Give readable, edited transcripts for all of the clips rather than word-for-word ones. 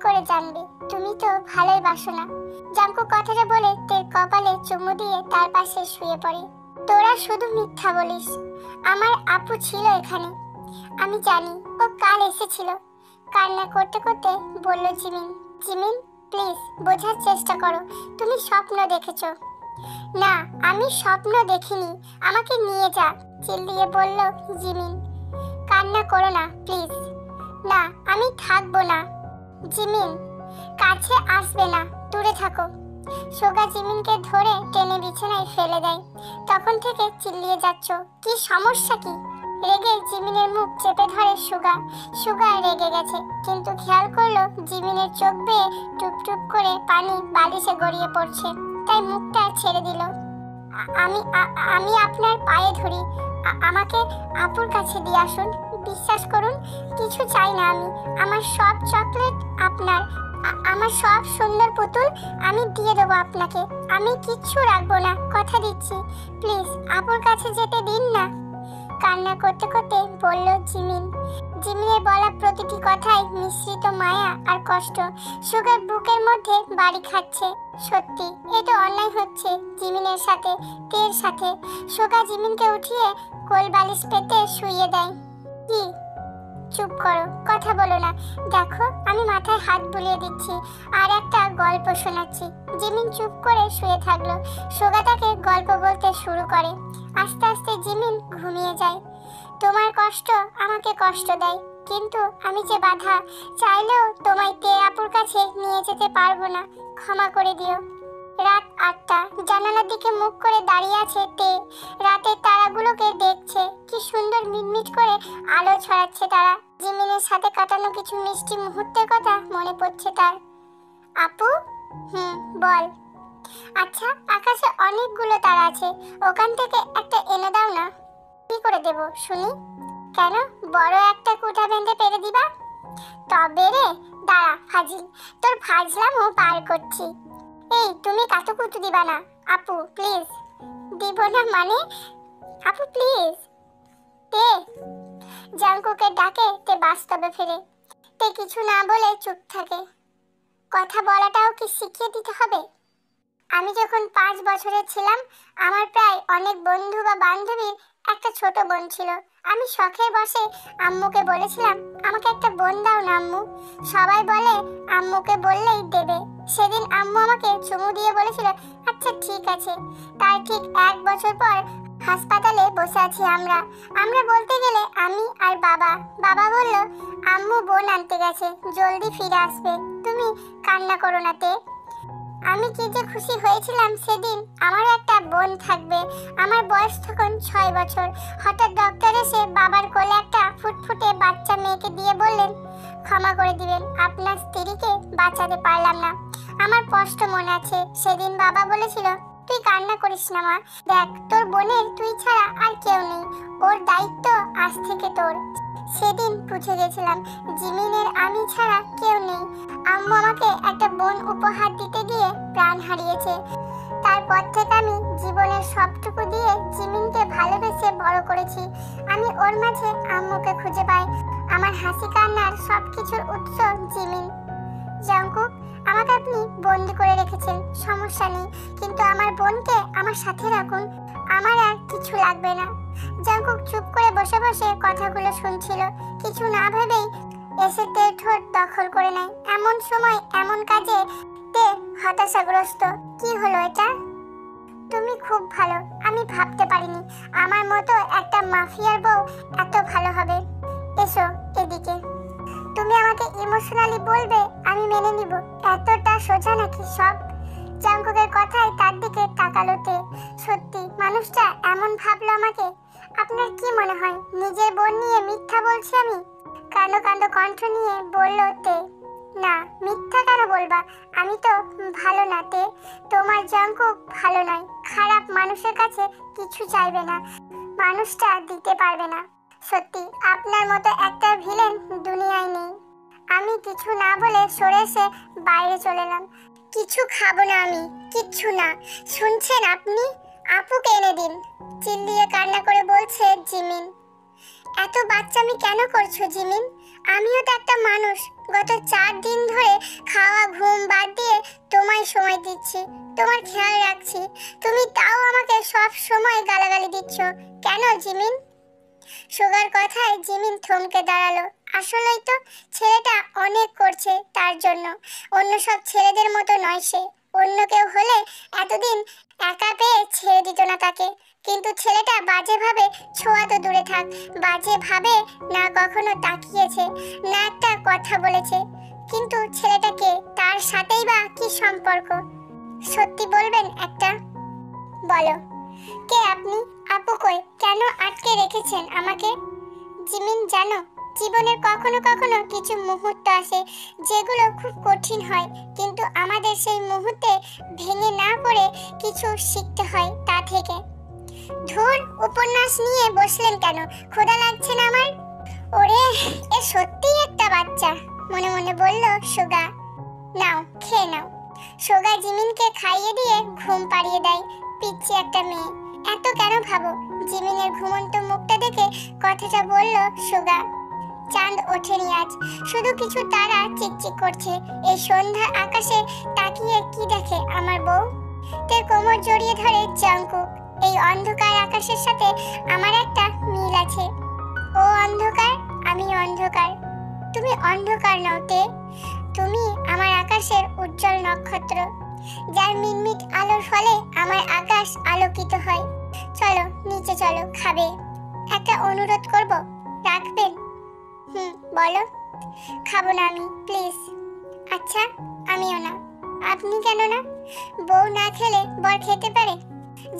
করে জানবে? তুমি তো ভালোই বাসো না। জাঙ্কুক কথাটা বলে তের কপালে চুমু দিয়ে তার পাশে শুয়ে পড়ে। তোরা শুধু মিথ্যা বলিস। আমার আপু ছিল এখানে, আমি জানি। ও কাল এসেছিল। কান্না করতে করতে বলল জিমিন। জিমিন প্লিজ বোঝার চেষ্টা করো, তুমি স্বপ্ন দেখেছো। না, আমি স্বপ্ন দেখিনি, আমাকে নিয়ে যা, চিল্লিয়ে বলল জিমিন। কান্না করো না প্লিজ। না, আমি থাকবো না। জিমিন কাছে আসবে না, দূরে থাকো। সোগা জিমিনকে ধরে টেনে বিছানায় ফেলে দেয়। তখন থেকে চিল্লিয়ে যাচ্ছ, কি সমস্যা কি? রেগে জিমিনের মুখ চেপে ধরে সুগা। সুগা রেগে গেছে, কিন্তু খেয়াল করলো জিমিনের চোখ বেয়ে টুপ টুপ করে পানি বালিশে গড়িয়ে পড়ছে, তাই মুখটা ছেড়ে দিল। আমি আপনার পায়ে ধরি, আমাকে আপুর কাছে দিয়ে আসুন। বিশ্বাস করুন, কিছু চাই না আমি। আমার সব চকলেট আপনার, আমার সব সুন্দর পুতুল আমি দিয়ে দেবো আপনাকে। আমি কিচ্ছু রাখবো না, কথা দিচ্ছি। প্লিজ আপুর কাছে যেতে দিন না। কান্না করতে করতে বলল জিমিন। জিমিনের বলা প্রতিটি কথায় মিশ্রিত মায়া আর কষ্ট সুগার বুকের মধ্যে বাড়ি খাচ্ছে। সত্যি এটা অন্যায় হচ্ছে জিমিনের সাথে, তের সাথে। সুগা জিমিনকে উঠিয়ে কোল বালিশ পেতে শুইয়ে দেয়। কি? চুপ করো, কথা বলো না। দেখো আমি মাথায় হাত বুলিয়ে দিচ্ছি আর একটা গল্প শোনাচ্ছি। জিমিন চুপ করে শুয়ে থাকলো। সুগা তাকে গল্প বলতে শুরু করে। আস্তে আস্তে জিমিন ঘুমিয়ে যায়। তোমার কষ্ট আমাকে কষ্ট দেয়, কিন্তু আমি যে বাধা, চাইলেও তোমায় তে আপুর কাছে নিয়ে যেতে পারবো না, ক্ষমা করে দিও। রাত 8টা, জানালার দিকে মুখ করে দাঁড়িয়ে আছে তে। রাতের তারাগুলোকে দেখছে, কি সুন্দর মিটমিট করে আলো ছড়াচ্ছে তারা। জিমিনের সাথে কাটানো কিছু মিষ্টি মুহূর্তের কথা মনে পড়ছে তার। আপু? বল। আচ্ছা, আকাশে অনেকগুলো তারা আছে, ওখান থেকে একটা এনে দাও না। কি করে দেব শুনি? কেন, বড় একটা কুটা বেঁধে পেরে দিবা? তবে রে, দাঁড়া ফাজিল, তোর ফাজলামও পার করছি। এই তুমি কাতুকুতু দিবা না আপু, প্লিজ। দিব না মানে? আপু প্লিজ। তে। জাঙ্কুকের ডাকে তে বাস্তবে ফেরে। তে কিছু না বলে চুপ থাকে। কথা বলাটাও কি শিখিয়ে দিতে হবে? আমি যখন 5 বছরের ছিলাম, আমার প্রায় অনেক বন্ধু বা বান্ধবীর একটা ছোট বোন ছিল। আমি শখের বসে আম্মুকে বলেছিলাম, আমাকে একটা বোন দাও না আম্মু। সবাই বলে আম্মুকে বললেই দেবে। সেদিন আম্মু আমাকে চুমু দিয়ে বলেছিল, আচ্ছা ঠিক আছে। তার ঠিক 1 বছর পর হাসপাতালে বসে আছি আমরা। বলতে গেলে আমি আর বাবা। বাবা বলল, আম্মু বোন আনতে গেছে, জলদি ফিরে আসবে, তুমি কান্না করো না তে। আমি কি যে খুশি হয়েছিলাম সেদিন, আমার একটা বোন থাকবে। আমার বয়স তখন 6 বছর। হঠাৎ ডক্টর এসে বাবার কোলে একটা ফুটফুটে বাচ্চা মেয়েকে দিয়ে বললেন, ক্ষমা করে দিবেন, আপনার স্ত্রীকে বাঁচাতে পারলাম না। আমার কষ্ট মনে আছে, সেদিন বাবা বলেছিল, তুই কান্না করিস না মা, দেখ তোর বোনের তুই ছাড়া আর কেউ নেই, ওর দায়িত্ব আজ থেকে তোর। সেদিন বুঝে গেছিলাম জিমিনের আমি ছাড়া কেউ নেই। আম্মু আমাকে একটা বোন উপহার দিতে গিয়ে প্রাণ হারিয়েছে। তারপর থেকে আমি জীবনের সবটুকু দিয়ে জিমিনকে ভালোবেসে বড় করেছি। আমি ওর মাঝে আম্মুকে খুঁজে পাই। আমার হাসি কান্নার সবকিছুর উৎস জিমিন। জাঙ্কুক, আমাকে আপনি বন্দি করে রেখেছেন, সমস্যা নেই, কিন্তু আমার বোনকে আমার সাথে রাখুন, আমার আর কিছু লাগবে না। জাঙ্কুক চুপ করে বসে বসে কথাগুলো শুনছিল, কিছু না ভেবেই এসে তের ঠোঁট দখল করে নেয়। এমন সময় এমন কাজে তে হতাশাগ্রস্ত। কি হলো এটা? তুমি খুব ভালো, আমি ভাবতে পারিনি আমার মতো একটা মাফিয়ার বউ এত ভালো হবে। এসো এদিকে। তুমি আমাকে ইমোশনালি বলবে, আমি মেনে নিব। এতটা সোজা নাকি সব? জাঙ্কুকের কথায় তার দিকে তাকালো তে। সত্যি মানুষটা এমন ভাবলো আমাকে। আপনার কি মনে হয় নিজের বোন নিয়ে মিথ্যা বলছি আমি? কাঁদো কাঁদো কণ্ঠ নিয়ে বলল তে। না, মিথ্যা কেন বলবা? আমি তো ভালো না তে। তোমার জাঙ্কুক ভালো নয়, খারাপ মানুষের কাছে কিছু চাইবে না, মানুষটা দিতে পারবে না। সত্যি আপনার মতো একটা ভিলেন দুনিয়ায় নেই। আমি কিছু না বলে সরে এসে বাইরে চলে এলাম। কিছু খাবো না আমি, কিচ্ছু না। শুনছেন আপনি? আপুকে এনে দিন, চিল্লিয়ে কান্না করে বলছে জিমিন। এত বাচ্চামি কেন করছো জিমিন? আমিও তো একটা মানুষ। গত 4 দিন ধরে খাওয়া ঘুম বাদ দিয়ে তোমায় সময় দিচ্ছি, তোমার খেয়াল রাখছি। তুমি তাও আমাকে সব সময় গালাগালি দিচ্ছ কেন জিমিন? সুগার কথায় জিমিন থমকে দাঁড়ালো। আসলেই তো ছেলেটা অনেক করছে তার জন্য। অন্য সব ছেলেদের মতো নয় সে। অন্য কেউ হলে এতদিন একা পেয়ে ছেড়ে দিত না তাকে। কিন্তু ছেলেটা বাজেভাবে ছোঁয়া তো দূরে থাক, বাজেভাবে না কখনো তাকিয়েছে, না একটা কথা বলেছে। কিন্তু ছেলেটাকে তার সাথেই বা কি সম্পর্ক? সত্যি বলবেন একটা? বলো, কে আপনি? আপু কই? কেন আটকে রেখেছেন আমাকে? জিমিন জানো, জীবনের কখনো কখনো কিছু মুহূর্ত আসে যেগুলো খুব কঠিন হয়, কিন্তু আমাদের সেই মুহূর্তে ভেঙে না পড়ে কিছু শিখতে হয় তা থেকে। ধুর, উপন্যাস নিয়ে বসলেন কেন? ক্ষুধা লাগছে না আমার? ওরে, এ সত্যিই একটা বাচ্চা, মনে মনে বলল সুগা। নাও, খেয়ে নাও। সুগা জিমিনকে খাইয়ে দিয়ে ঘুম পাড়িয়ে দেয়। পিচ্ছি একটা মেয়ে, এত কেন ভাবো? জিমিনের ঘুমন্ত মুখটা দেখে কথাটা বলল সুগা। চাঁদ ওঠেনি আজ, শুধু কিছু তারা চিকচিক করছে। এই সন্ধ্যার আকাশে তাকিয়ে কি দেখে আমার বউ? তে কোমর জড়িয়ে ধরে জাংকুক। এই অন্ধকার আকাশের সাথে আমার একটা মিল আছে। ও অন্ধকার, আমি অন্ধকার। তুমি অন্ধকার নও তে, তুমি আমার আকাশের উজ্জ্বল নক্ষত্র, যার মিটমিট আলোর ফলে আমার আকাশ আলোকিত হয়। চলো নিচে চলো, খাবে? একটা অনুরোধ করব, রাখবেন? বলো। খাবো না আমি, প্লিজ। আচ্ছা, আমিও না। আপনি কেন না? বউ না খেলে বর খেতে পারে?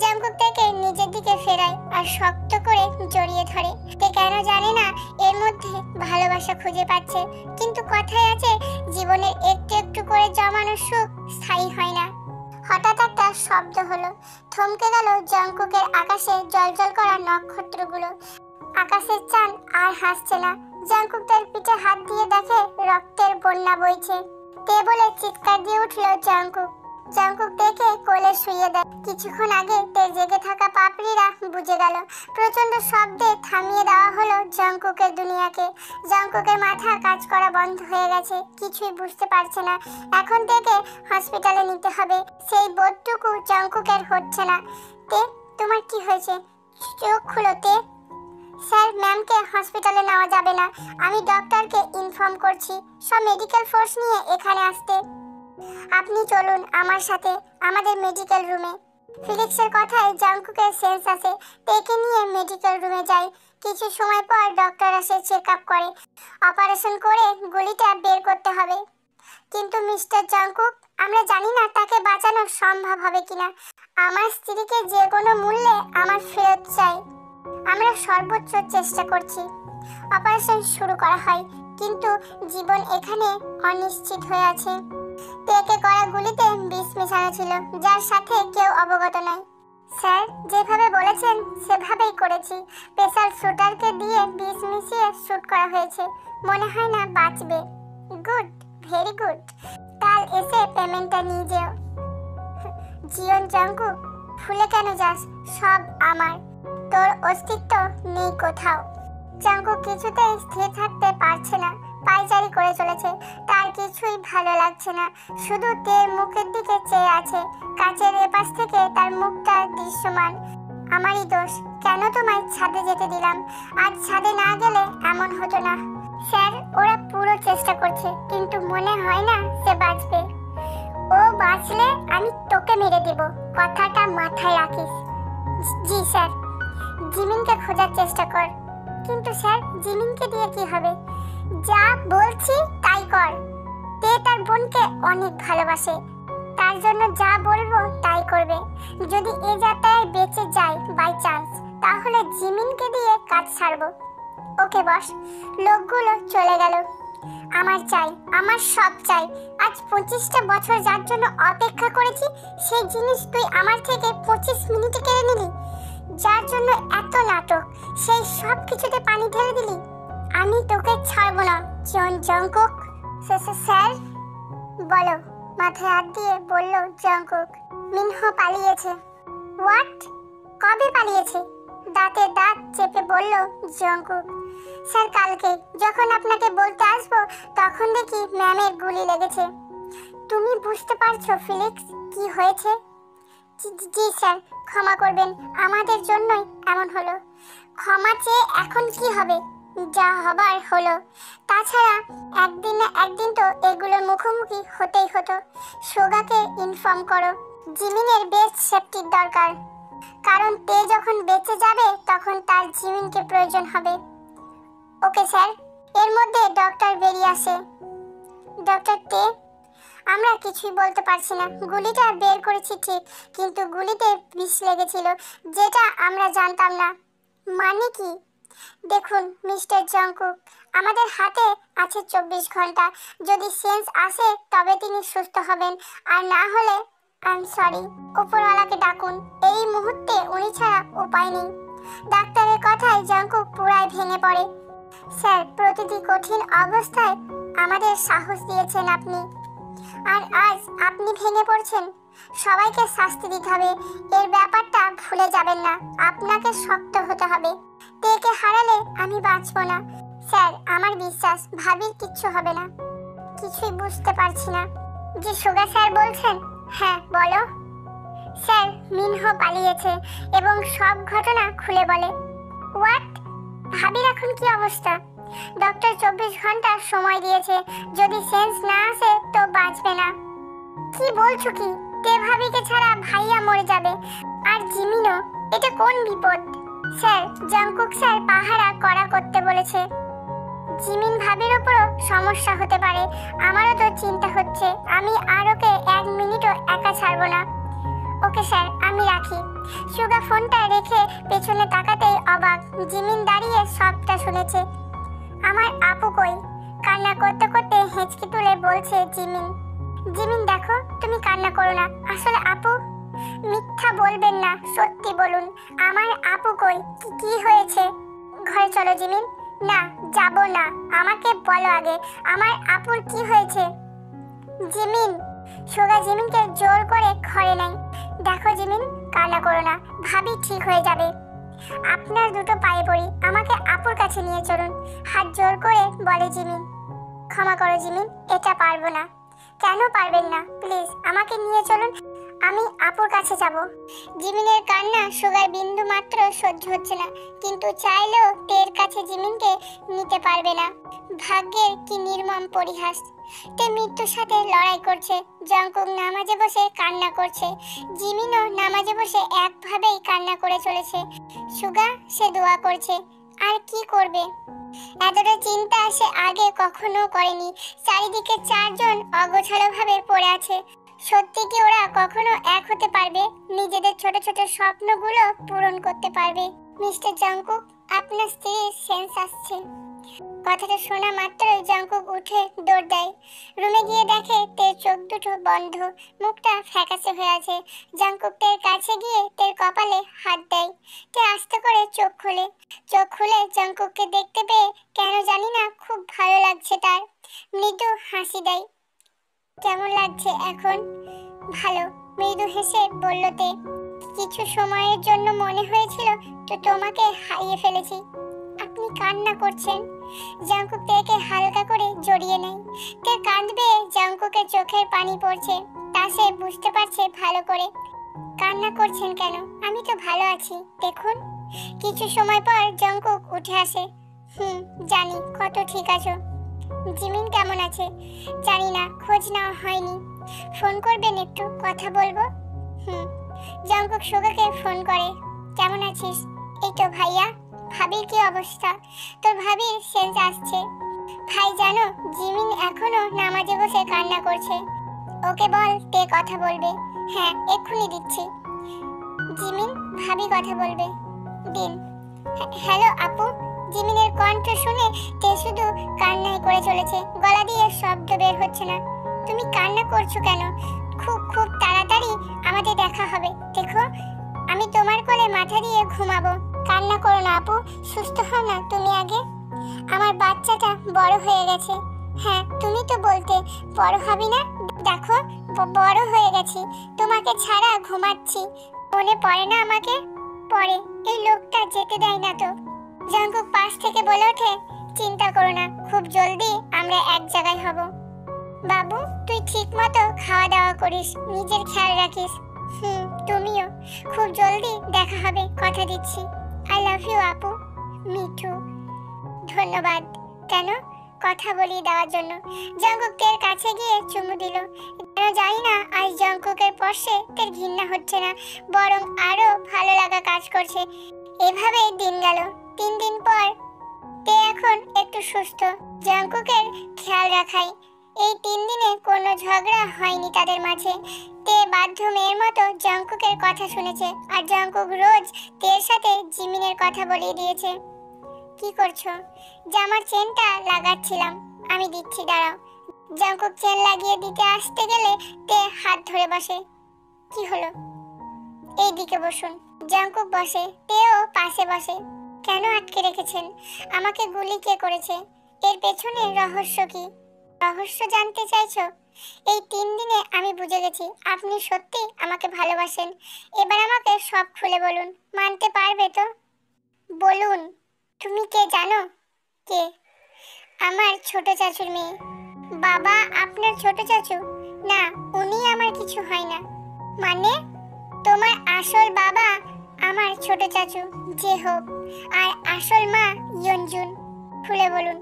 জাংকুক তাকে নিজের দিকে ফেরায় আর শক্ত করে জড়িয়ে ধরে। তে কেন জানে না এর মধ্যে ভালোবাসা খুঁজে পাচ্ছে। কিন্তু কথায় আছে, জীবনের একটু একটু করে জমানো সুখ স্থায়ী হয় না। হঠাৎ একটা শব্দ হলো। থমকে গেল জাংকুকের আকাশে জ্বলজ্বল করা নক্ষত্রগুলো। আকাশের চাঁদ আর হাসছে না। জাংকুক তার পিঠে হাত দিয়ে দেখে রক্তের বন্যা বইছে। তে বলে চিৎকার দিয়ে উঠল জাংকুক। জাংকুক দেখে কোলে শুইয়ে দেয়। কিছুক্ষণ আগে তের জেগে থাকা পাপড়িরা বুঝে গেল। প্রচন্ড শব্দে থামিয়ে দেওয়া হলো জাংকুকের দুনিয়াকে। জাংকুকের মাথা কাজ করা বন্ধ হয়ে গেছে, কিছুই বুঝতে পারছে না। এখন থেকে হসপিটালে নিতে হবে, সেই বোধটুকু জাংকুকের হচ্ছে না। তে, তোমার কি হয়েছে? চোখ খুলো তে। স্যার, ম্যামকে হসপিটালে নেওয়া যাবে না। আমি ডক্টরকে ইনফর্ম করছি সব মেডিকেল ফোর্স নিয়ে এখানে আসতে। আপনি চলুন আমার সাথে আমাদের মেডিকেল রুমে। ফিলিক্সের কথায় জাংকুকের সেন্স আসে। তেকে নিয়ে মেডিকেল রুমে যায়। কিছু সময় পর ডক্টর আসে, চেক আপ করে। অপারেশন করে গুলিটা বের করতে হবে। কিন্তু মিস্টার জাংকুক, আমরা জানি না তাকে বাঁচানো সম্ভব হবে কিনা। আমার স্ত্রীকে যে কোনো মূল্যে আমার ফেরত চাই। আমরা সর্বোচ্চ চেষ্টা করছি। অপারেশন শুরু করা হয়, কিন্তু জীবন এখানে অনিশ্চিত হয়ে আছে। তেকে করা গুলিতে বিষ মেশানো ছিল, যার সাথে কেউ অবগত নয়। স্যার, যেভাবে বলেছেন সেভাবেই করেছি। প্রেসার শুটারকে দিয়ে বিষ মিশিয়ে শুট করা হয়েছে। মনে হয় না বাঁচবে। Good, very good. কাল এসে পেমেন্টটা নিয়ে যেও। জিয়ন জাংকুক, ভুলে কেন যাস? সব আমার, তোর অস্তিত্ব নেই কোথাও। জাংকুক কিছুতেই স্থির থাকতে পারছে না, পায়চারি করে চলেছে। তার কিছুই ভালো লাগছে না, শুধু তের মুখের দিকে চেয়ে আছে। কাচের এপাশ থেকে তার মুখটা দৃশ্যমান। আমারই দোষ, কেন তোমায় ছাদে যেতে দিলাম? আজ ছাদে না গেলে এমন হতো না। স্যার, ওরা পুরো চেষ্টা করছে, কিন্তু মনে হয় না সে বাঁচবে। ও বাঁচলে আমি তোকে মেরে দেব, কথাটা মাথায় রাখিস। জি স্যার। জিমিনকে খোঁজার চেষ্টা কর। কিন্তু স্যার, জিমিনকে দিয়ে কি হবে? যা বলছি তাই কর। তে তার বোনকে অনেক ভালোবাসে, তার জন্য যা বলবো তাই করবে। যদি এ যাত্রায় বেঁচে যায় বাই চান্স, তাহলে জিমিনকে দিয়ে কাজ ছাড়বো। ওকে বস। লোকগুলো চলে গেল। আমার চাই, আমার সব চাই। আজ 25টা বছর যার জন্য অপেক্ষা করেছি, সেই জিনিস তুই আমার থেকে 25 মিনিটে কেড়ে নিলি। যার জন্য এত নাটক, সেই সব কিছুতে পানি ঢেলে দিলি। আমি তোকে ছাড়বো না জন জাংকুক। স্যার, বলো। মাথায় হাত দিয়ে বলল জাংকুক। মিনহো পালিয়েছে। হোয়াট? কবে পালিয়েছে? দাঁতে দাঁত চেপে বলল জাংকুক। স্যার কালকে যখন আপনাকে বলতে আসবো তখন দেখি ম্যামের গুলি লেগেছে। তুমি বুঝতে পারছো ফিলিক্স কি হয়েছে? জি স্যার, ক্ষমা করবেন, আমাদের জন্যই এমন হলো। ক্ষমা চেয়ে এখন কি হবে? যা হবার হলো। তাছাড়া একদিন না একদিন তো এগুলোর মুখোমুখি হতেই হতো। সোগাকে ইনফর্ম করো, জিমিনের বেস্ট সেফটির দরকার, কারণ তে যখন বেঁচে যাবে তখন তার জিমিনকে প্রয়োজন হবে। Okay sir. এর মধ্যে ডক্টর বেরিয়ে আসে। ডক্টর তে, আমরা কিছুই বলতে পারছি না। গুলিটা বের করেছি ঠিক, কিন্তু গুলিতে বিষ লেগেছিল, যেটা আমরা জানতাম না। মানে কি? দেখুন মিস্টার জংকুক, আমাদের হাতে আছে 24 ঘন্টা। যদি সেন্স আসে তবে তিনি সুস্থ হবেন, আর না হলে আই এম সরি, উপরওয়ালাকে ডাকুন। এই মুহূর্তে উনি ছাড়া উপায় নেই। ডাক্তারের কথায় জংকুক পুরাই ভেঙে পড়ে। স্যার, প্রতিটি কঠিন অবস্থায় আমাদের সাহস দিয়েছেন আপনি, আর আজ আপনি ভেঙে পড়ছেন। সবাইকে শাস্তি দিতে হবে, এর ব্যাপারটা ভুলে যাবেন না। আপনাকে শক্ত হতে হবে। তেকে হারালে আমি বাঁচবো না। স্যার, আমার বিশ্বাস ভাবির কিচ্ছু হবে না। কিছুই বুঝতে পারছি না। যে সুগা স্যার বলছেন? হ্যাঁ বলো। স্যার, মিনহো পালিয়েছে এবং সব ঘটনা খুলে বলে। হোয়াট? ভাবির এখন কি অবস্থা? ডক্টর 24 ঘন্টা সময় দিয়েছে, যদি সেন্স না আসে তো বাঁচবে না। কি বলছো কি? তে ভাবিকে ছাড়া ভাইয়া মরে যাবে, আর জিমিনও। এটা কোন বিপদ? স্যার, জংকুক স্যার পাহারা কড়া করতে বলেছে। জিমিন ভাবির উপরও সমস্যা হতে পারে। আমারও তো চিন্তা হচ্ছে। আমি আর ওকে 1 মিনিটও একা ছাড়বো না। ওকে স্যার, আমি রাখি। সুগা ফোনটা রেখে পেছনে তাকাতেই অবাক। জিমিন দাঁড়িয়ে সবটা শুনেছে। আমার আপু কই? কান্না করতে করতে হেঁচকি তুলে বলছে জিমিন। জিমিন দেখো, তুমি কান্না করো না। আসলে আপু। মিথ্যা বলবেন না, সত্যি বলুন। আমার আপু কই? কি হয়েছে? ঘরে চলো জিমিন। না, যাব না। আমাকে বলো আগে, আমার আপুর কি হয়েছে? জিমিন। সুগা জিমিনকে জোর করে ঘরে নেয়। দেখো জিমিন, কান্না করো না, ভাবি ঠিক হয়ে যাবে। আপনার দুটো পায়ে পড়ি, আমাকে আপুর কাছে নিয়ে চলুন, হাত জোর করে বলে জিমিন। ক্ষমা করো জিমিন, এটা পারবো না। কেন পারবেন না? প্লিজ আমাকে নিয়ে চলুন, আমি আপুর কাছে যাব। জিমিনের কান্না সুগার বিন্দু মাত্র সহ্য হচ্ছে না, কিন্তু চাইলেও তের কাছে জিমিনকে নিতে পারবে না। ভাগ্যের কি নির্মম পরিহাস। তে মৃত্যুর সাথে লড়াই করছে। জংকুক নামাজে বসে কান্না করছে। জিমিনও নামাজে বসে একভাবেই কান্না করে চলেছে। সুগা, সে দোয়া করছে। আর কি করবে? এতটা চিন্তা সে আগে কখনো করেনি। চারিদিকে 4 জন অগোছালোভাবে পড়ে আছে। সত্যি কি ওরা কখনো এক হতে পারবে? নিজেদের ছোট ছোট স্বপ্নগুলো পূরণ করতে পারবে? মিস্টার জংকুক, আপনার স্ত্রীর সেন্স আসছে। কথাটা শোনা মাত্রই জংকুক উঠে দৌড় দেয়। রুমে গিয়ে দেখে তের চোখ দুটো বন্ধ, মুখটা ফ্যাকাশে হয়ে আছে। জংকুক তের কাছে গিয়ে তের কপালে হাত দেয়। তে আস্তে করে চোখ খোলে। চোখ খুলে জংকুককে দেখতে পেয়ে কেন জানি না খুব ভালো লাগছে তার। মৃদু হাসি দেয়। কেমন লাগছে এখন? ভালো, মৃদু হেসে বলল তে। কিছু সময়ের জন্য মনে হয়েছিল তো তোমাকে হারিয়ে ফেলেছি। আপনি কান্না করছেন? জংকুক তেকে হালকা করে জড়িয়ে নেয়। তে কাঁদবে, জংকুকের চোখের পানি পড়ছে, তা সে বুঝতে পারছে ভালো করে। কান্না করছেন কেন? আমি তো ভালো আছি, দেখুন। কিছু সময় পর জংকুক উঠে আসে। জানি, কত ঠিক আছো। জিমিন কেমন আছে? জানি না, খোঁজ নেওয়া হয়নি। ফোন করবেন, একটু কথা বলবো। জংকুক সুগাকে ফোন করে। কেমন আছিস? এই তো ভাইয়া। ভাবির কি অবস্থা? তোর ভাবির সেন্স আসছে। ভাই জানো, জিমিন এখনো নামাজে বসে কান্না করছে। ওকে বল তে কথা বলবে। হ্যাঁ, এক্ষুনি দিচ্ছি। জিমিন, ভাবি কথা বলবে। দিন। হ্যালো আপু। জিমিনের কণ্ঠ শুনে তে শুধু কান্নাই করে চলেছে, গলা দিয়ে শব্দ বের হচ্ছে না। তুমি কান্না করছো কেন? খুব খুব তাড়াতাড়ি আমাদের দেখা হবে, দেখো। আমি তোমার কোলে মাথা দিয়ে ঘুমাবো। কান্না করো না আপু, সুস্থ হও না তুমি আগে। আমার বাচ্চাটা বড় হয়ে গেছে। হ্যাঁ, তুমি তো বলতে বড় হবি না। দেখো, বড় হয়ে গেছি, তোমাকে ছাড়া ঘুমাচ্ছি। মনে পড়ে না আমাকে? পড়ে। এই লোকটা যেতে দেয় না তো। জাঙ্কুক পাশ থেকে বলে ওঠে, চিন্তা করো না, খুব জলদি আমরা এক জায়গায় হব। বাবু, তুই ঠিক মতো খাওয়া দাওয়া করিস, নিজের খেয়াল রাখিস। তুমিও। খুব জলদি দেখা হবে, কথা দিচ্ছি। আই লাভ ইউ আপু। মিঠু। ধন্যবাদ। কেন? কথা বলিয়ে দেওয়ার জন্য। জাঙ্কুক তের কাছে গিয়ে চুমু দিল। জানি না আজ জাঙ্কুকের স্পর্শে তের ঘৃণা হচ্ছে না, বরং আরো ভালো লাগা কাজ করছে। এভাবে দিন গেল। 3 দিন পর তে এখন একটু সুস্থ। জাঙ্কুকের খেয়াল রাখাই। এই 3 দিনে কোনো ঝগড়া হয়নি তাদের মাঝে। তে বাধ্য মেয়ের মতো জাঙ্কুকের কথা শুনেছে, আর জাঙ্কুক রোজ তের সাথে জিমিনের কথা বলিয়ে দিয়েছে। কি করছো? জামার চেনটা লাগাচ্ছিলাম। আমি দিচ্ছি, দাঁড়াও। জাঙ্কুক চেন লাগিয়ে দিতে আসতে গেলে তে হাত ধরে বসে। কি হলো? এই দিকে বসুন। জাঙ্কুক বসে, তেও পাশে বসে। কেন আটকে রেখেছেন? আমাকে গুলি কে করেছে? এর পেছনে রহস্য কি? রহস্য জানতে চাইছো? এই 3 দিনে আমি বুঝে গেছি আপনি সত্যি আমাকে ভালোবাসেন। এবার আমাকে সব খুলে বলুন। মানতে পারবে তো? বলুন। তুমি কে জানো? কে? আমার ছোট চাচুর মেয়ে। বাবা আপনার ছোট চাচু? না, উনি আমার কিছু হয় না। মানে? তোমার আসল বাবা আমার ছোট চাচু জেহব, আর আসল মা ইয়নজুন। খুলে বলুন।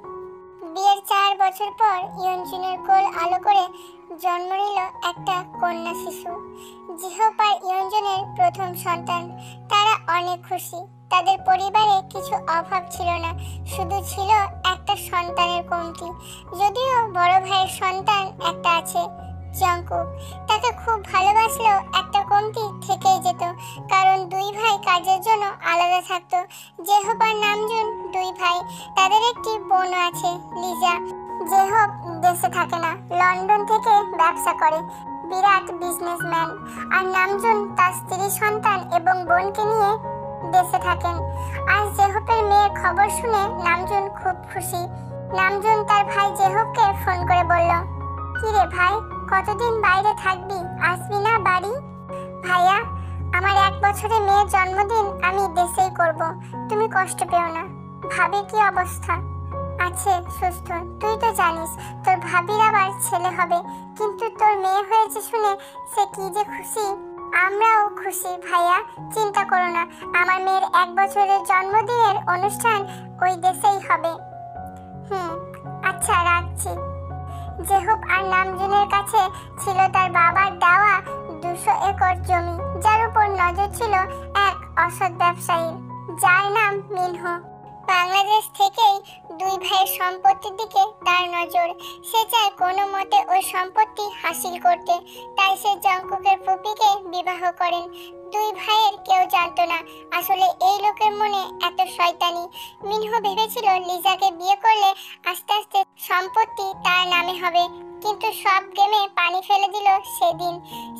বিয়ের 4 বছর পর ইয়নজুনের কোল আলো করে জন্ম নিল একটা কন্যা শিশু। জেহব আর ইয়নজুনের প্রথম সন্তান। তারা অনেক খুশি। তাদের পরিবারে কিছু অভাব ছিল না, শুধু ছিল একটা সন্তানের কমতি। যদিও বড় ভাইয়ের সন্তান একটা আছে, জাঙ্কুক। তাকে খুব ভালোবাসলেও একটা কমতি থেকেই যেত, কারণ 2 ভাই কাজের জন্য আলাদা থাকতো। জেহব আর নামজুন 2 ভাই। তাদের একটি বোনও আছে, লিজা। জেহব দেশে থাকে না, লন্ডন থেকে ব্যবসা করে, বিরাট বিজনেসম্যান। আর নামজুন তার স্ত্রী, সন্তান এবং বোনকে নিয়ে দেশে থাকেন। আজ জেহবের মেয়ের খবর শুনে নামজুন খুব খুশি। নামজুন তার ভাই জেহবকে ফোন করে বলল, কি রে ভাই, কতদিন বাইরে থাকবি, আসবি না বাড়ি? ভাইয়া, আমার 1 বছরের মেয়ের জন্মদিন আমি দেশেই করব, তুমি কষ্ট পেও না। ভাবি কি অবস্থা? আছে, সুস্থ। তুই তো জানিস তোর ভাবির আবার ছেলে হবে, কিন্তু তোর মেয়ে হয়েছে শুনে সে কি যে খুশি। আমরাও খুশি ভাইয়া, চিন্তা করো না। আমার মেয়ের 1 বছরের জন্মদিনের অনুষ্ঠান ওই দেশেই হবে। আচ্ছা, রাখছি। জেহব আর নামজুনের কাছে ছিল তার বাবার দেওয়া 200 একর জমি, যার উপর নজর ছিল এক অসৎ ব্যবসায়ীর, যার নাম মিনহো। বাংলাদেশ থেকেই 2 ভাইয়ের সম্পত্তির দিকে তার নজর। সে চায় কোনো মতে ওই সম্পত্তি হাসিল করতে। তাই সে জাঙ্কুকের ফুপিকে বিবাহ করেন। 2 ভাইয়ের কেউ জানতো না আসলে এই লোকের মনে এত শয়তানি। মিনহো ভেবেছিল লিজাকে বিয়ে করলে আস্তে আস্তে সম্পত্তি তার নামে হবে, কিন্তু সব গেমে পানি ফেলে দিল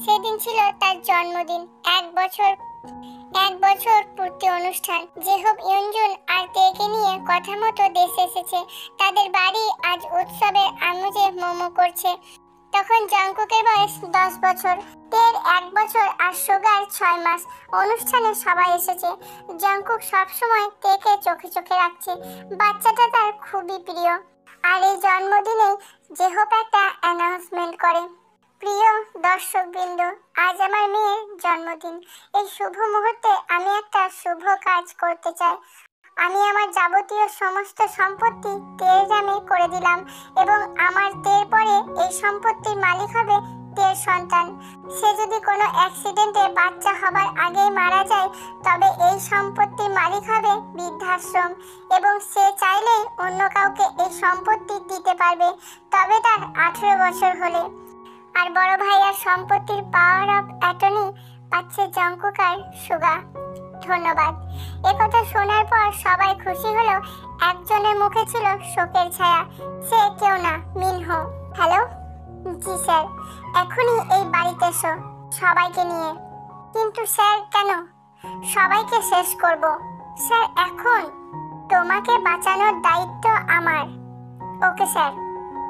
সেদিন ছিল তার জন্মদিন। 1 বছর পূর্তি অনুষ্ঠান। জেহব ইয়নজুন আর তেকে নিয়ে কথা মতো দেশে এসেছে। তাদের বাড়ি আজ উৎসবের আমেজে মোমো করছে। তখন জাঙ্কুকের বয়স 10 বছর, তের 1 বছর আর সুগার 6 মাস। অনুষ্ঠানে সবাই এসেছে। জাঙ্কুক সবসময় তেকে চোখে চোখে রাখছে। বাচ্চাটা তার খুবই প্রিয়। আর এই জন্মদিনে জেহব একটা অ্যানাউন্সমেন্ট করে, প্রিয় দর্শকবৃন্দ, আজ আমার মেয়ের জন্মদিন। এই শুভ মুহূর্তে আমি একটা শুভ কাজ করতে চাই। আমি আমার যাবতীয় সমস্ত সম্পত্তি তের নামে করে দিলাম, এবং আমার তের পরে এই সম্পত্তির মালিক হবে তের সন্তান। সে যদি কোনো অ্যাক্সিডেন্টে বাচ্চা হবার আগেই মারা যায়, তবে এই সম্পত্তির মালিক হবে বৃদ্ধাশ্রম, এবং সে চাইলেই অন্য কাউকে এই সম্পত্তি দিতে পারবে, তবে তার 18 বছর হলে। আর বড় ভাইয়ার সম্পত্তির পাওয়ার অফ অ্যাটর্নি পাচ্ছে জাঙ্কুক আর সুগা। ধন্যবাদ। একথা শোনার পর সবাই খুশি হলেও একজনের মুখে ছিল শোকের ছায়া। সে কেউ না, মিনহো। হ্যালো। জি স্যার, এখনই এই বাড়িতে এসো সবাইকে নিয়ে। কিন্তু স্যার, কেন? সবাইকে শেষ করব। স্যার, এখন তোমাকে বাঁচানোর দায়িত্ব আমার। Okay sir.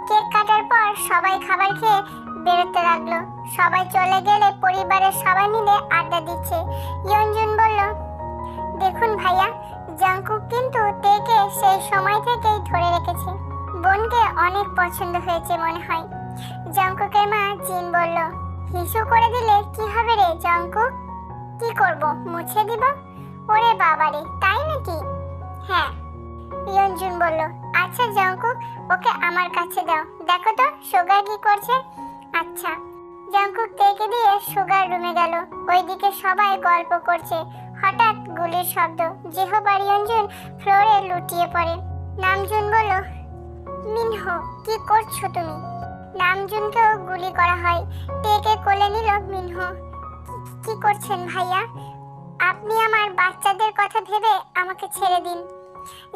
কেক কাটার পর সবাই খাবার খেয়ে বেরোতে লাগলো। সবাই চলে গেলে পরিবারের সবাই মিলে আড্ডা দিচ্ছে। ইয়নজুন বলল, দেখুন ভাইয়া, জাংকুক কিন্তু তেকে সেই সময় থেকেই ধরে রেখেছে। বোনকে অনেক পছন্দ হয়েছে মনে হয়। জাংকুকের মা জিন বলল, হিসু করে দিলে কি হবে রে জাংকুক? কি করব, মুছে দিব? ওরে বাবারে, তাই নাকি? হ্যাঁ। ইয়নজুন বলল, আচ্ছা জাংকুক, ওকে আমার কাছে দাও, দেখো তো সুগা কি করছে। আচ্ছা। জাংকুক তেকে দিয়ে সুগার রুমে গেল। ওইদিকে সবাই গল্প করছে। হঠাৎ গুলির শব্দ। জিহো আর ইয়নজুন ফ্লোরে লুটিয়ে পড়ে। নামজুন বলল, মিনহো, কি করছো তুমি? নামজুনকেও গুলি করা হয়। তেকে কোলে নিল মিনহো। কি করছেন ভাইয়া? আপনি আমার বাচ্চাদের কথা ভেবে আমাকে ছেড়ে দিন।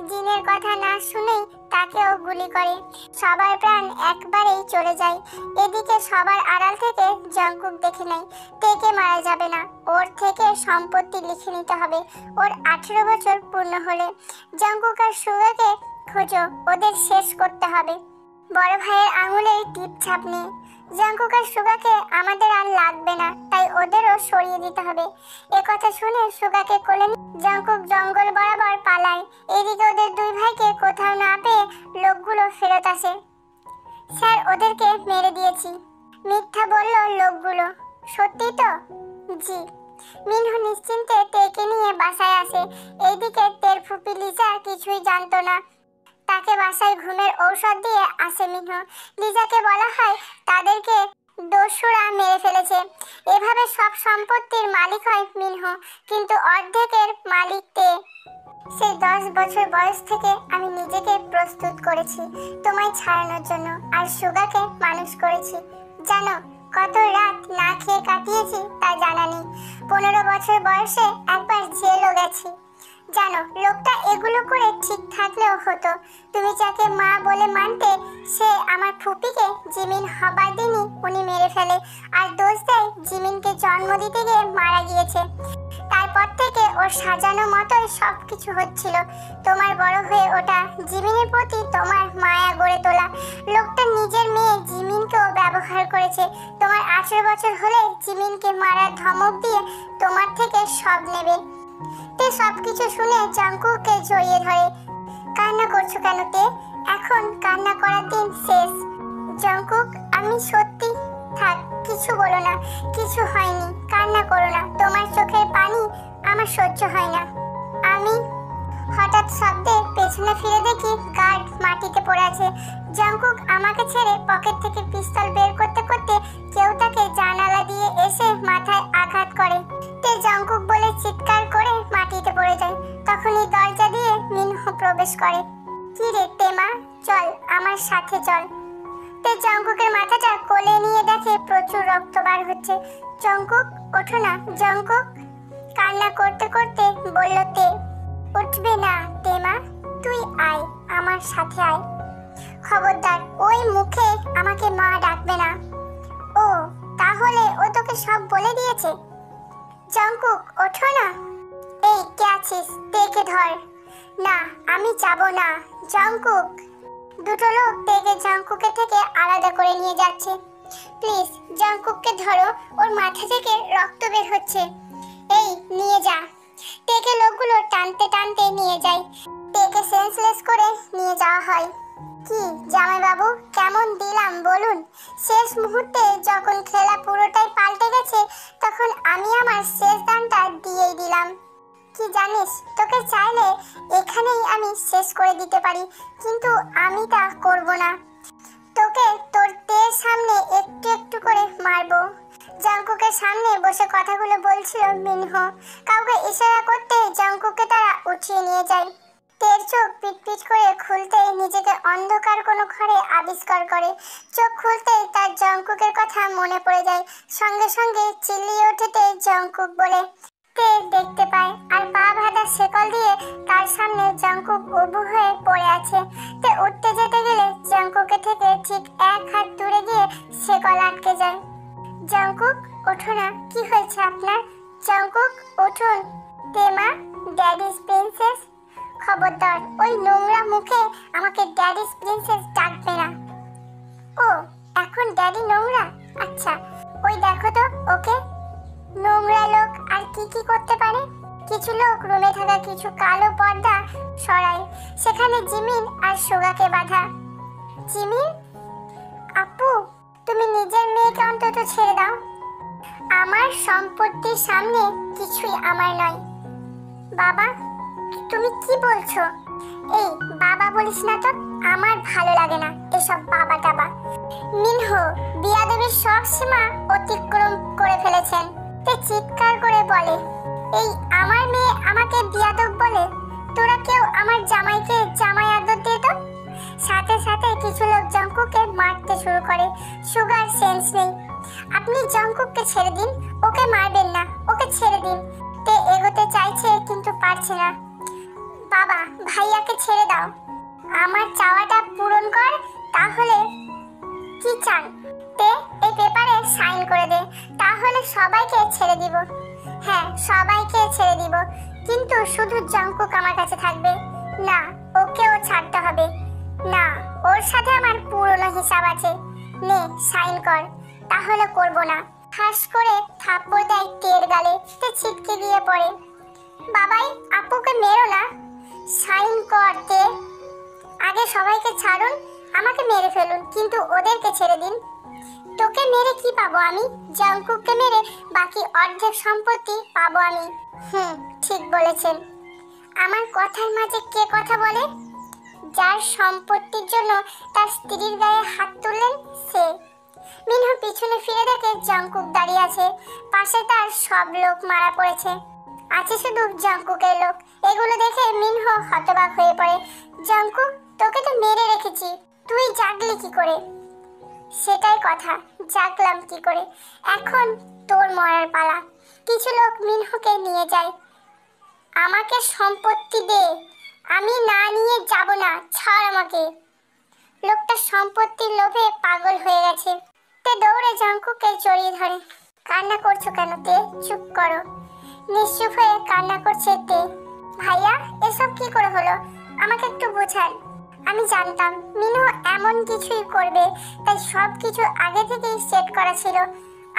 জিনের কথা না শুনেই তাকেও গুলি করে। সবার প্রাণ একবারেই চলে যায়। এদিকে সবার আড়াল থেকে জাংকুক দেখে নেয় তেকে মারা যাবে না, ওর থেকে সম্পত্তি লিখে নিতে হবে। ওর 18 বছর পূর্ণ হলে জাংকুক আর সুগাকে খোঁজো, ওদের শেষ করতে হবে। বড় ভাইয়ের আঙুলের টিপ ছাপ নিয়ে। জাংকুক আর সুগাকে আমাদের আর লাগবে না, তাই ওদেরও সরিয়ে দিতে হবে। কথা শুনে সুগাকে কোলে জাংকুক জঙ্গল বরাবর পালায়। এদিকে ওদের দুই ভাইকে কোথাও না পেয়ে লোকগুলো ফেরত আসে। স্যার, ওদেরকে মেরে দিয়েছি, মিথ্যা বলল লোকগুলো। সত্যি তো? জি। মিনহো নিশ্চিন্তে তেকে নিয়ে বাসায় আসে। এইদিকে তের ফুপি লিজা কিছুই জানতো না। তাকে বাসায় ঘুমের ঔষধ দিয়ে আসে মিনহো। লিজাকে বলা হয় তাদেরকে দস্যুরা মেরে ফেলেছে। এভাবে সব সম্পত্তির মালিক হয় মিনহো, কিন্তু অর্ধেকের মালিক তে। সেই 10 বছর বয়স থেকে আমি নিজেকে প্রস্তুত করেছি তোমায় ছাড়ানোর জন্য, আর সুগাকে মানুষ করেছি। জানো কত রাত না খেয়ে কাটিয়েছি তা জানা নেই। 15 বছর বয়সে একবার জেলও গেছি। জানো, লোকটা এগুলো করে ঠিক থাকলেও হতো। তুমি যাকে মা বলে মানতে, সে আমার ফুপিকে জিমিন হবার দিনই উনি মেরে ফেলে, আর দোষ দেয় জিমিনকে জন্ম দিতে গিয়ে মারা গিয়েছে। তারপর থেকে ওর সাজানো মতোই সবকিছু হচ্ছিল। তোমার বড় হয়ে ওটা জিমিনের প্রতি তোমার মায়া গড়ে তোলা। লোকটা নিজের মেয়ে জিমিনকেও ব্যবহার করেছে। তোমার 18 বছর হলে জিমিনকে মারার ধমক দিয়ে তোমার থেকে সব নেবে। তে সবকিছু শুনে জাংকুককে জড়িয়ে ধরে। কান্না করছো কেন তে? এখন কান্না করার দিন শেষ। জাংকুক, আমি সত্যি। থাক, কিছু বলো না, কিছু হয়নি, কান্না করো না। তোমার চোখের পানি আমার সহ্য হয় না। আমি হঠাৎ শব্দে পেছনে ফিরে দেখি গার্ড মাটিতে পড়ে আছে। জাংকুক আমাকে ছেড়ে পকেট থেকে পিস্তল বের করতে করতে কেউ তাকে জানালা দিয়ে এসে মাথায় আঘাত করে। তে জাংকুক বলে চিৎকার করে মাটিতে পড়ে যায়। তখনই দরজা দিয়ে মিনহো প্রবেশ করে। কি রে তেমা, চল আমার সাথে চল। তে জাংকুকের মাথাটা কোলে নিয়ে দেখে প্রচুর রক্ত বার হচ্ছে। জাংকুক, ওঠো না জাংকুক, কান্না করতে করতে বলল তে। উঠবে না তেমা, তুই আয়, আমার সাথে আয়। খবরদার ওই মুখে আমাকে মা ডাকবে না। ও, তাহলে ও তোকে সব বলে দিয়েছে? জাংকুক, ওঠো না। এই কে আছিস? তেকে ধর। না, আমি যাব না। জাংকুক। দুটো লোক তেকে জাংকুকের থেকে আলাদা করে নিয়ে যাচ্ছে। প্লিজ জাংকুককে ধরো, ওর মাথা থেকে রক্ত বের হচ্ছে। এই নিয়ে যা। তেকে লোকগুলো টানতে টানতে নিয়ে যায়। তেকে সেন্সলেস করে নিয়ে যাওয়া হয়। কি জামাই বাবু, কেমন দিলাম বলুন? শেষ মুহূর্তে যখন খেলা পুরোটাই পাল্টে গেছে, তখন আমি আমার শেষ দানটা দিয়েই দিলাম। কি জানিস, তোকে চাইলে এখানেই আমি শেষ করে দিতে পারি, কিন্তু আমি তা করব না। তোকে তোর তের সামনে একটু একটু করে মারবো। জাংকুকের সামনে বসে কথাগুলো বলছিল মিনহো। কাউকে ইশারা করতে জাংকুককে তারা উঠিয়ে নিয়ে যায়। তের চোখ পিটপিট করে খুলতে নিজেকে অন্ধকার কোনো ঘরে আবিষ্কার করে। চোখ খুলতেই তার জাংকুকের কথা মনে পড়ে যায়। সঙ্গে সঙ্গে চিল্লিয়ে ওঠেতে জাংকুক বলে তে দেখতে পায়, আর পা বাঁধা শেকল দিয়ে তার সামনে জাংকুক উবু হয়ে পড়ে আছে। তে উঠতে যেতে গেলে জাংকুকের থেকে ঠিক 1 হাত দূরে গিয়ে শেকল আটকে যায়। জাংকুক, ওঠো না, কি হয়েছে আপনার? জাংকুক, উঠুন। তেমা, ড্যাডিস প্রিন্সেস। খবরদার ওই নোংরা মুখে আমাকে ড্যাডিস প্রিন্সেস ডাকবে না। ও, এখন ড্যাডি নোংরা? আচ্ছা, ওই দেখো তো ওকে। নোংরা লোক আর কি কি করতে পারে? কিছু লোক রুমে থাকা কিছু কালো পর্দা সরায়। সেখানে জিমিন আর সুগাকে বাঁধা। জিমিন, আপু, তুমি নিজের মেয়েকে অন্তত ছেড়ে দাও। আমার সম্পত্তির সামনে কিছুই আমার নয়। বাবা, তুমি কি বলছো? এই বাবা বলিস না তো, আমার ভালো লাগে না এসব বাবা টাবা। মিনহো বিয়াদবির সব সীমা অতিক্রম করে ফেলেছেন। তে চিৎকার করে বলে, এই আমার মেয়ে আমাকে বিয়াদব বলে? তোরা কেউ আমার জামাইকে জামাই আদর দিয়ে তো। সাথে সাথে কিছু লোক জঙ্কুককে মারতে শুরু করে। সুগার সেন্স নেই। আপনি জঙ্কুককে ছেড়ে দিন, ওকে মারবেন না, ওকে ছেড়ে দিন। তে এগোতে চাইছে কিন্তু পারছে না। বাবা, ভাইয়াকে ছেড়ে দাও, আমার চাওয়াটা পূরণ কর। তাহলে কি চান? তে এই পেপারে সাইন করে দে, তাহলে সবাইকে ছেড়ে দিব। হ্যাঁ, সবাইকে ছেড়ে দিব, কিন্তু শুধু জঙ্কুক আমার কাছে থাকবে না। ওকেও ছাড়তে হবে না, ওর সাথে আমার পুরনো হিসাব আছে। নে সাইন কর, তাহলে করব না। ঠাস করে থাপ্পড় দেয় টের গালে। তে ছিটকে গিয়ে পড়ে। বাবাই, আপুকে মেরো না, সাইন করতে। আগে সবাইকে ছাড়ুন, আমাকে মেরে ফেলুন, কিন্তু ওদেরকে ছেড়ে দিন। তোকে মেরে কি পাবো আমি? জঙ্কুককে মেরে বাকি অর্ধেক সম্পত্তি পাবো আমি। ঠিক বলেছেন। আমার কথার মাঝে কে কথা বলে? যার সম্পত্তির জন্য তার স্ত্রীর গায়ে হাত তুললেন সে। মিনহো পিছনে ফিরে দেখে জঙ্কুক দাঁড়িয়ে আছে। পাশে তার সব লোক মারা পড়েছে, আছে শুধু জঙ্কুকের লোক। এগুলো দেখে মিনহো হতবাক হয়ে পড়ে। জঙ্কুক, তোকে তো মেরে রেখেছি, তুই জাগলি কি করে? সেটাই কথা, জাগলাম কি করে? এখন তোর মরার পালা। কিছু লোক মিনহোকে নিয়ে যায়। আমাকে সম্পত্তি দে, আমি না নিয়ে যাব না, ছাড় আমাকে। লোকটা সম্পত্তির লোভে পাগল হয়ে গেছে। তে দৌড়ে জঙ্কুককে জড়িয়ে ধরে। কান্না করছো কেন তে? চুপ করো। নিশ্চুপ হয়ে কান্না করছে তে। ভাইয়া, এসব কি করে হলো? আমাকে একটু বোঝান। আমি জানতাম মিনু এমন কিছুই করবে, তাই সব কিছু আগে থেকেই সেট করা ছিল।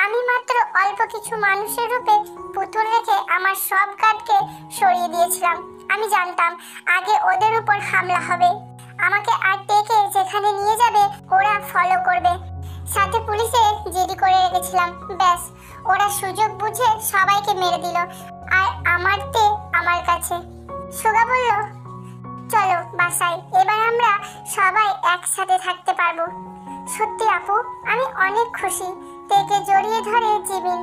আমি মাত্র অল্প কিছু মানুষের রূপে পুতুল রেখে আমার সব গার্ডকে সরিয়ে দিয়েছিলাম। আমি জানতাম আগে ওদের উপর হামলা হবে, আমাকে আর টেকে যেখানে নিয়ে যাবে ওরা ফলো করবে। সাথে পুলিশে জিডি করে রেখেছিলাম। ব্যাস, ওরা সুযোগ বুঝে সবাইকে মেরে দিল, আর আমার তে আমার কাছে। সুগা বলল, চলো বাসায়, এবার আমরা সবাই একসাথে থাকতে পারবো। সত্যি আপু, আমি অনেক খুশি। তেকে জড়িয়ে ধরে জিমিন।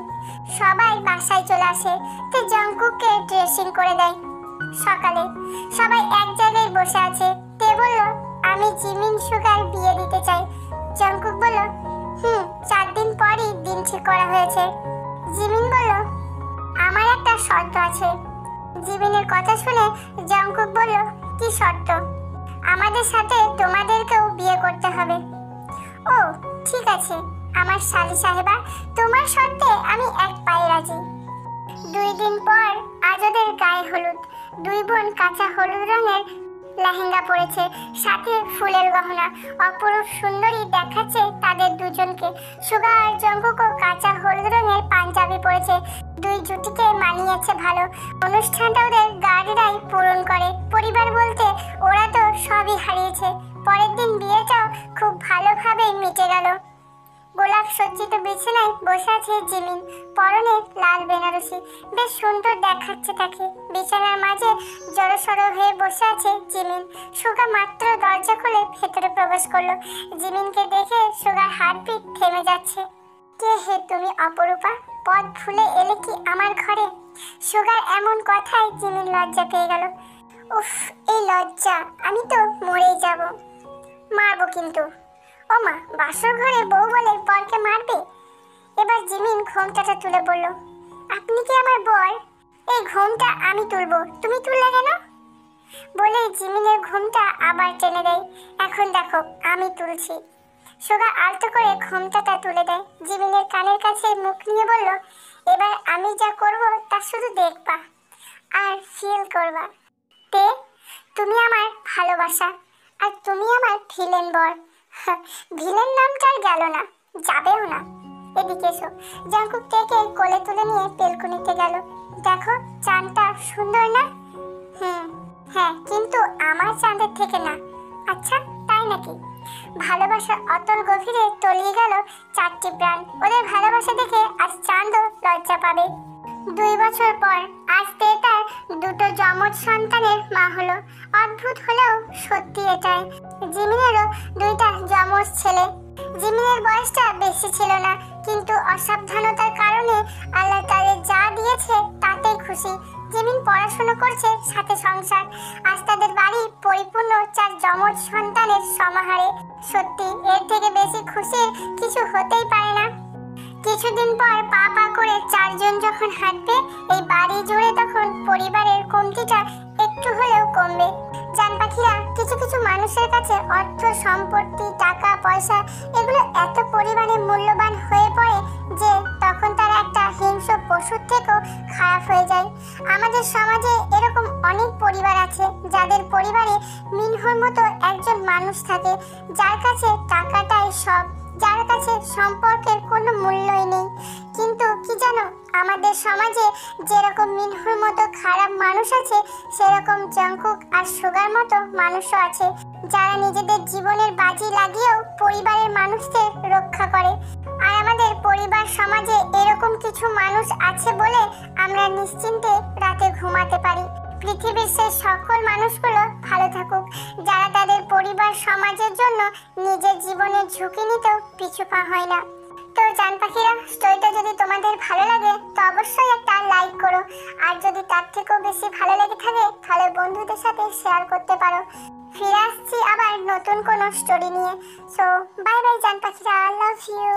সবাই বাসায় চলে আসে। তে জঙ্কুককে ড্রেসিং করে দেয়। সকালে সবাই এক জায়গায় বসে আছে। তে বলল, আমি জিমিন সুগার বিয়ে দিতে চাই। জঙ্কুক বলল, 4 দিন পরই দিন ঠিক করা হয়েছে। জিমিন বলল, আমার একটা শর্ত আছে। জিমিনের কথা শুনে জঙ্কুক বলল, কি শর্ত? আমাদের সাথে তোমাদেরকেও বিয়ে করতে হবে। ও ঠিক আছে আমার শালি সাহেবা, তোমার শর্তে আমি এক পায়ে রাজি। 2 দিন পর আজ ওদের গায়ে হলুদ। 2 বোন কাঁচা হলুদ রঙের লেহেঙ্গা পরেছে, সাথে ফুলের গহনা। অপরূপ সুন্দরী দেখাচ্ছে তাদের দুজনকে। সুগা আর জঙ্কুকও কাঁচা হলুদ রঙের পাঞ্জাবি পরেছে। 2 জুটিকে মানিয়েছে ভালো। অনুষ্ঠানটা ওদের গার্ডরাই পূরণ করে। পরিবার বলতে ওরা তো সবই হারিয়েছে। পরের দিন বিয়েটাও খুব ভালোভাবে মিটে গেল। গোলাপ সজ্জিত বিছানায় বসে আছে জিমিন, পরনে লাল বেনারসি। বেশ সুন্দর দেখাচ্ছে তাকে। বিছানার মাঝে জড়সড় হয়ে বসে আছে জিমিন। সুগা মাত্র দরজা খুলে ভেতরে প্রবেশ করলো। জিমিনকে দেখে সুগার হার্টবিট থেমে যাচ্ছে। কে হে তুমি অপরূপা? পথ ভুলে এলে কি আমার ঘরে? সুগার এমন কথায় জিমিন লজ্জা পেয়ে গেল। উফ, এই লজ্জা, আমি তো মরেই যাব। মারবো কিন্তু। ও মা, বাসর ঘরে বউ বলে বরকে মারবে? এবার জিমিন ঘোমটাটা তুলে বলল, আপনি কি আমার বর? এই ঘোমটা আমি তুলবো, তুমি তুললে কেন? বলে জিমিনের ঘোমটা আবার টেনে দেয়। এখন দেখো আমি তুলছি। সুগা আলতো করে ঘোমটাটা তুলে দেয়। জিমিনের কানের কাছে মুখ নিয়ে বলল, এবার আমি যা করব তা শুধু দেখবা আর ফিল করবা। তে তুমি আমার ভালোবাসা, আর তুমি আমার ভিলেন বর। ভিলেন নামটা আর গেল না, যাবেও না। এদিকে এসো। জঙ্কুক টেকে কোলে তুলে নিয়ে বেলকনিতে গেল। দেখো চাঁদটা সুন্দর না? হ্যাঁ, কিন্তু আমার চাঁদের থেকে না। আচ্ছা, তাই নাকি? ভালোবাসার অতল গভীরে তলিয়ে গেল চারটি প্রাণ। ওদের ভালোবাসা দেখে আজ চাঁদও লজ্জা পাবে। 2 বছর পর আজ তে তার দুটো যমজ সন্তানের মা হলো। অদ্ভুত হলেও সত্যি এটাই। জিমিনেরও 2টা যমজ ছেলে। জিমিনের বয়সটা বেশি ছিল না, কিন্তু অসাবধানতার কারণে আল্লাহ তাদের যা দিয়েছে তাতেই খুশি। জিমিন পড়াশোনা করছে, সাথে সংসার। আজ তাদের বাড়ি পরিপূর্ণ 4 যমজ সন্তানের সমাহারে। সত্যি এর থেকে বেশি খুশির কিছু হতেই পারে না। কিছুদিন পর পা পা করে 4 জন যখন হাঁটবে এই বাড়ি জুড়ে, তখন পরিবারের কমতিটা একটু হলেও কমবে। জান পাখিরা, কিছু কিছু মানুষের কাছে অর্থ সম্পত্তি, টাকা পয়সা এগুলো এত পরিমাণে মূল্যবান হয়ে পড়ে যে তখন তারা একটা হিংস্র পশুর থেকেও খারাপ হয়ে যায়। আমাদের সমাজে এরকম অনেক পরিবার আছে যাদের পরিবারে মিনহর মতো একজন মানুষ থাকে, যার কাছে টাকাটাই সব, যার কাছে সম্পর্কের কোনো মূল্যই নেই। কিন্তু কি জানো, আমাদের সমাজে যেরকম মিনহুর মতো খারাপ মানুষ আছে, সেরকম জংকুক আর সুগার মতো মানুষও আছে, যারা নিজেদের জীবনের বাজি লাগিয়েও পরিবারের মানুষদের রক্ষা করে। আর আমাদের পরিবার সমাজে এরকম কিছু মানুষ আছে বলে আমরা নিশ্চিন্তে রাতে ঘুমাতে পারি। পৃথিবীর সেই সকল মানুষগুলো ভালো থাকুক, যারা তাদের পরিবার সমাজের জন্য নিজের জীবনের ঝুঁকি নিতেও পিছু পা হয় না। তো জান পাখিরা, স্টোরিটা যদি তোমাদের ভালো লাগে তো অবশ্যই একটা লাইক করো। আর যদি তার থেকেও বেশি ভালো লেগে থাকে তাহলে বন্ধুদের সাথে শেয়ার করতে পারো। ফিরে আসছি আবার নতুন কোনো স্টোরি নিয়ে। সো বাই বাই জান পাখিরা, লাভ ইউ।